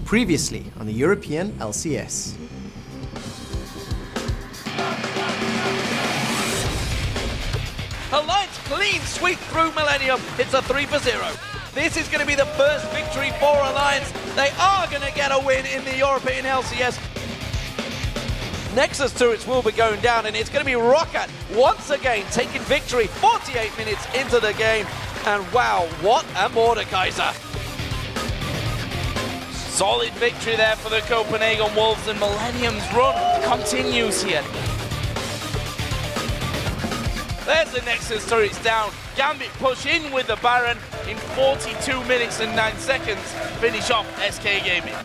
Previously on the European LCS. Alliance clean sweep through Millennium. It's a 3-0. This is going to be the first victory for Alliance. They are going to get a win in the European LCS. Nexus turrets will be going down, and it's going to be Rocket once again taking victory 48 minutes into the game. And wow, what a Mordekaiser. Solid victory there for the Copenhagen Wolves, and Millennium's run continues here. There's the Nexus turrets down. Gambit push in with the Baron in 42 minutes and 9 seconds. Finish off SK Gaming.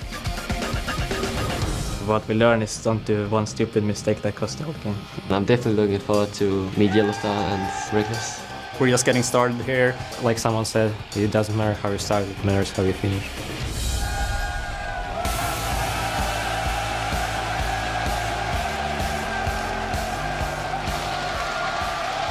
What we learn is don't do one stupid mistake that costs the whole game. I'm definitely looking forward to meet Yellowstar and Reckless. We're just getting started here. Like someone said, it doesn't matter how you start, it matters how you finish.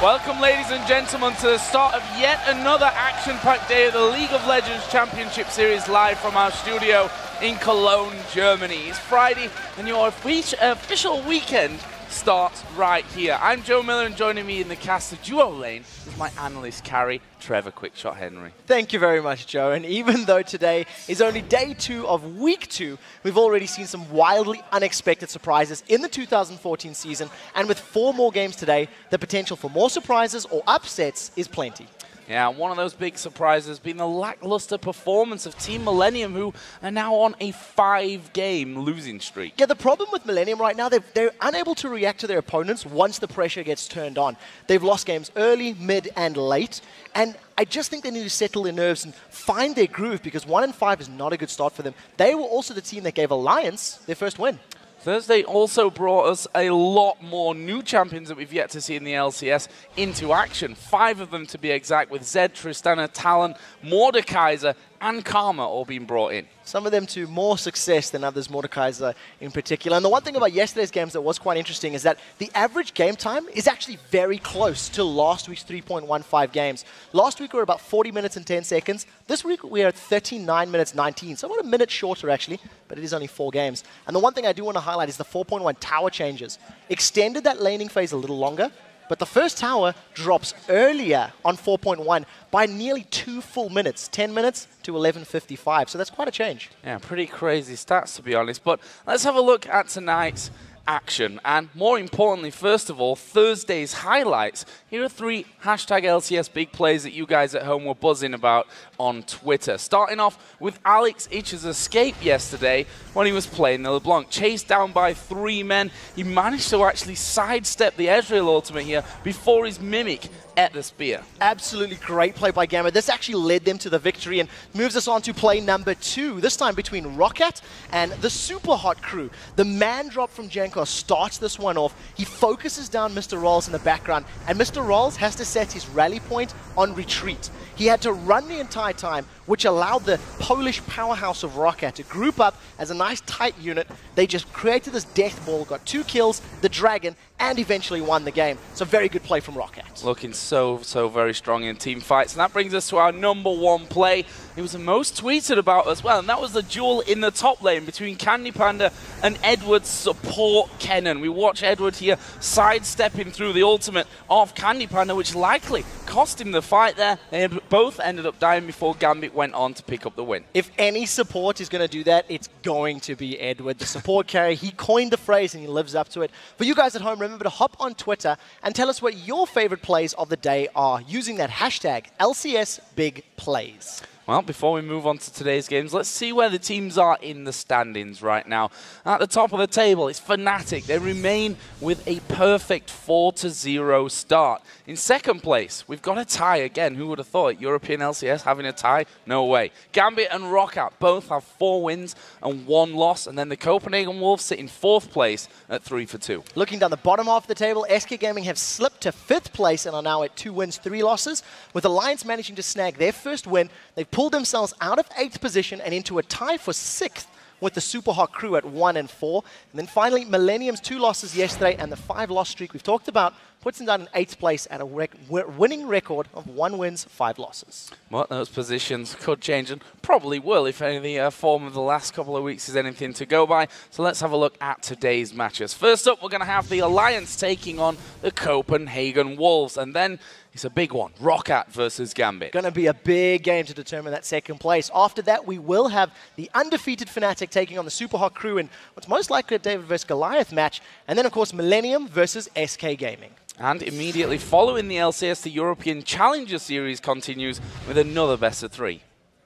Welcome, ladies and gentlemen, to the start of yet another action-packed day of the League of Legends Championship Series live from our studio in Cologne, Germany. It's Friday, and your official weekend starts right here. I'm Joe Miller, and joining me in the cast of Duo Lane is my analyst, Carrie, Trevor Quickshot Henry. Thank you very much, Joe. And even though today is only day 2 of week 2, we've already seen some wildly unexpected surprises in the 2014 season. And with 4 more games today, the potential for more surprises or upsets is plenty. Yeah, one of those big surprises being the lackluster performance of Team Millennium, who are now on a 5-game losing streak. Yeah, the problem with Millennium right now, they're unable to react to their opponents once the pressure gets turned on. They've lost games early, mid, and late. And I just think they need to settle their nerves and find their groove, because 1-5 is not a good start for them. They were also the team that gave Alliance their first win. Thursday also brought us a lot more new champions that we've yet to see in the LCS into action. 5 of them to be exact, with Zed, Tristana, Talon, Mordekaiser, and Karma all being brought in. Some of them to more success than others, Mordekaiser in particular. And the one thing about yesterday's games that was quite interesting is that the average game time is actually very close to last week's 3.15 games. Last week we were about 40 minutes and 10 seconds. This week we are at 39 minutes 19, so about a minute shorter actually, but it is only 4 games. And the one thing I do want to highlight is the 4.1 tower changes. Extended that laning phase a little longer, but the first tower drops earlier on 4.1 by nearly 2 full minutes, 10 minutes to 11:55. So that's quite a change. Yeah, pretty crazy stats, to be honest. But let's have a look at tonight's action. And more importantly, first of all, Thursday's highlights. Here are 3 #LCS big plays that you guys at home were buzzing about on Twitter. Starting off with Alex Itch's escape yesterday when he was playing the LeBlanc. Chased down by 3 men. He managed to actually sidestep the Ezreal ultimate here before his Mimic at the spear. Absolutely great play by Gamma. This actually led them to the victory and moves us on to play number 2, this time between Rocket and the Super Hot crew. The man drop from Jankos starts this one off. He focuses down Mr. Rolls in the background, and Mr. Rolls has to set his rally point on retreat. He had to run the entire time, which allowed the Polish powerhouse of Rocket to group up as a nice tight unit. They just created this death ball, got 2 kills, the Dragon, and eventually won the game. So very good play from Rocket. Looking so very strong in team fights. And that brings us to our #1 play. It was the most tweeted about as well, and that was the duel in the top lane between Candy Panda and Edward's support Kennen. We watch Edward here sidestepping through the ultimate of Candy Panda, which likely cost him the fight there. They both ended up dying before Gambit went on to pick up the win. If any support is going to do that, it's going to be Edward, the support carry. He coined the phrase and he lives up to it. For you guys at home, remember to hop on Twitter and tell us what your favorite plays of the day are using that hashtag LCS Big Plays. Well, before we move on to today's games, let's see where the teams are in the standings right now. At the top of the table, it's Fnatic. They remain with a perfect 4-0 start. In second place, we've got a tie again. Who would have thought? European LCS having a tie? No way. Gambit and Rocket both have 4 wins and 1 loss. And then the Copenhagen Wolves sit in 4th place at 3-2. Looking down the bottom half of the table, SK Gaming have slipped to 5th place and are now at 2 wins, 3 losses. With Alliance managing to snag their first win, they've pulled themselves out of 8th position and into a tie for 6th with the Super Hot crew at 1-4. And then finally, Millennium's 2 losses yesterday and the 5-loss streak we've talked about puts him down in 8th place at a winning record of 1 wins, 5 losses. Well, those positions could change and probably will if any of the form of the last couple of weeks is anything to go by. So let's have a look at today's matches. First up, we're going to have the Alliance taking on the Copenhagen Wolves. And then it's a big one, Roccat versus Gambit. Going to be a big game to determine that 2nd place. After that, we will have the undefeated Fnatic taking on the Super Hot Crew in what's most likely a David vs. Goliath match. And then, of course, Millennium versus SK Gaming. And immediately following the LCS, the European Challenger Series continues with another best of 3.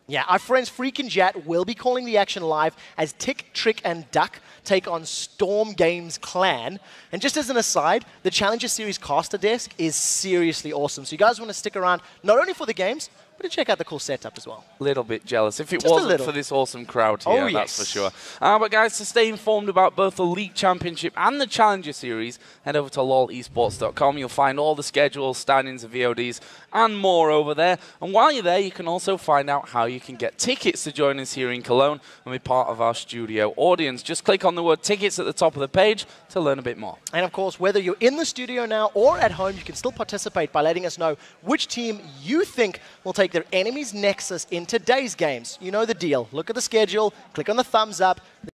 Yeah, our friends Freak and Jat will be calling the action live as Tick, Trick, and Duck take on Storm Games Clan. And just as an aside, the Challenger Series caster desk is seriously awesome. So you guys want to stick around not only for the games, but to check out the cool setup as well. Little bit jealous. If it Just wasn't for this awesome crowd here, oh, that's yes. for sure. But guys, to stay informed about both the League Championship and the Challenger Series, head over to lolesports.com. You'll find all the schedules, standings, and VODs, and more over there. And while you're there, you can also find out how you can get tickets to join us here in Cologne and be part of our studio audience. Just click on the word tickets at the top of the page to learn a bit more. And of course, whether you're in the studio now or at home, you can still participate by letting us know which team you think will take their enemy's Nexus in today's games. You know the deal. Look at the schedule, click on the thumbs up.